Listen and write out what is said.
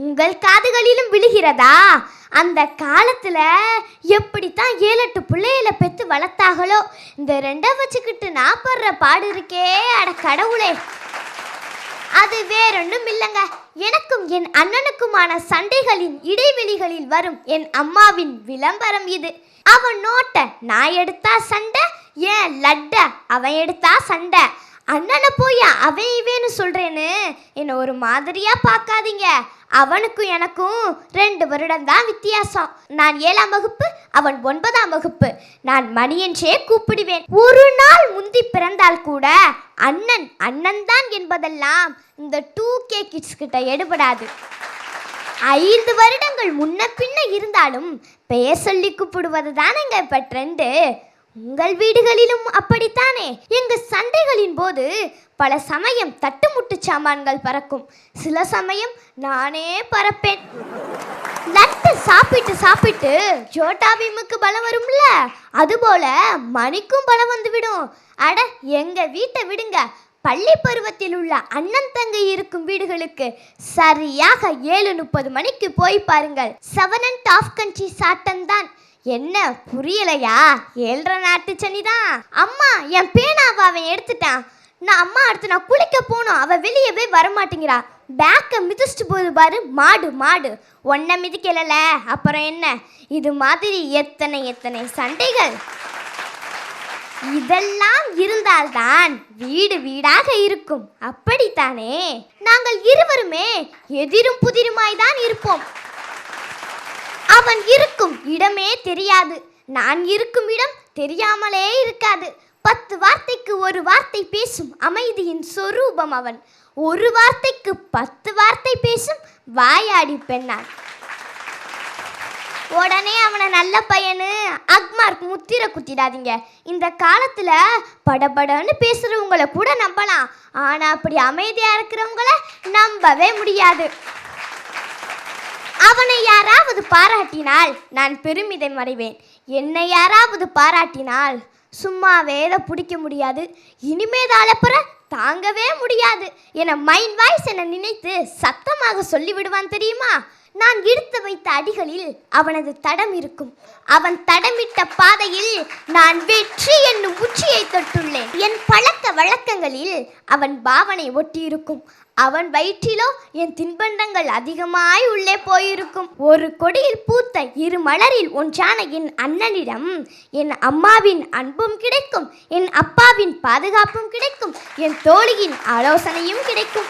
உங்கள் காதுகளிலும் விழுகிறதா? அந்த காலத்துல எப்படித்தான் 7-8 பிள்ளைகளை பெற்று வளர்த்தாங்களோ. இந்த 2 வச்சுக்கிட்டு நான் படுற பாடு இருக்கே, அட கடவுளே. அது வேறொன்றும் இல்லைங்க, எனக்கும் என் அண்ணனுக்குமான சண்டைகளின் இடைவெளிகளில் வரும் என் அம்மாவின் விளம்பரம் இது. அவன் நோட்ட நான் எடுத்தா சண்டை, ஏன் லட்ட அவன் எடுத்தா சண்டை. அண்ணனை போய் அவன் இவேன்னு சொல்றேன்னு என்னை ஒரு மாதிரியா பார்க்காதீங்க. அவனுக்கும் எனக்கும் 2 வருடம் தான் வித்தியாசம். நான் 7ஆம் வகுப்பு, அவன் 9ஆம் வகுப்பு. நான் மணி என்றே கூப்பிடுவேன். ஒரு நாள் முந்தி பிறந்தால் கூட அண்ணன் அண்ணன் தான் என்பதெல்லாம் இந்த 2K கிட்ஸ் கிட்ட எடுபடாது. 5 வருடங்கள் முன்ன பின்ன இருந்தாலும் பெயர் சொல்லி கூப்பிடுவது தானேங்க இப்ப ட்ரெண்டு. உங்கள் வீடுகளிலும் அப்படித்தானே? எங்க சண்டைகளின் போது பல சமயம் தட்டுமுட்டு சாமான்கள் பறக்கும், சில சமயம் நானே பறப்பேன். லட்டு சாப்பிட்டு சாப்பிட்டு ஜோட்டா பீமுக்கு பலம் வரும்ல, அதுபோல மணிக்கும் பலம் வந்துவிடும். அட எங்க வீட்டை விடுங்க, பள்ளி பருவத்தில் உள்ள அண்ணன் தங்கை இருக்கும் வீடுகளுக்கு சரியாக 7:30 மணிக்கு போய் பாருங்கள். 7 and half country சாட்டம்தான். என்ன புரியலையா? 7.5 நாட்டு சனிதான். அம்மா என் பேனாவை அவன் எடுத்துட்டான். நான் அம்மா அடுத்து நான் குளிக்க போனோம், அவள் வெளியவே வரமாட்டேங்கிறா. பேக்கை மிதிச்சுட்டு போது பாரு, மாடு மாடு. ஒன்றை மிதிக்கல அப்புறம் என்ன? இது மாதிரி எத்தனை எத்தனை சண்டைகள். இதெல்லாம் இருந்தால்தான் வீடு வீடாக இருக்கும், அப்படித்தானே? நாங்கள் இருவருமே எதிரும் புதிருமாய்தான் இருப்போம். அவன் இருக்கும் இடமே தெரியாது, நான் இருக்கும் இடம் தெரியாமலே இருக்காது. 10 வார்த்தைக்கு ஒரு வார்த்தை பேசும் அமைதியின் சொரூபம் அவன். ஒரு வார்த்தைக்கு 10 வார்த்தை பேசும் வாயாடி பெண்ணான். உடனே அவனை நல்ல பையனு அக்மார்க் முத்திர குத்திடாதீங்க. இந்த காலத்துல படபடன்னு பேசுறவங்கள கூட நம்பலாம், ஆனா அப்படி அமைதியா இருக்கிறவங்கள நம்பவே முடியாது. அவனை யாராவது பாராட்டினால் நான் பெருமிதம் அடைவேன். என்னை யாராவது பாராட்டினால் சும்மாவே இதை பிடிக்க முடியாது, இனிமேல் அலப்புற தாங்கவே முடியாது என மைண்ட் வாய்ஸ் என நினைத்து சத்தமாக சொல்லிவிடுவான் தெரியுமா? நான் எடுத்து வைத்த அடிகளில் அவனது தடம் இருக்கும். அவன் தடமிட்ட பாதையில் நான் வெற்றி என்னும் உச்சியை தொட்டுள்ளேன். என் பழக்க வழக்கங்களில் அவன் பாவனை ஒட்டியிருக்கும். அவன் வயிற்றிலோ என் தின்பண்டங்கள் அதிகமாய் உள்ளே போயிருக்கும். ஒரு கொடியில் பூத்த 2 மலரில் ஒன்றான என் அண்ணனிடம் என் அம்மாவின் அன்பும் கிடைக்கும், என் அப்பாவின் பாதுகாப்பும் கிடைக்கும், என் தோழியின் ஆலோசனையும் கிடைக்கும்.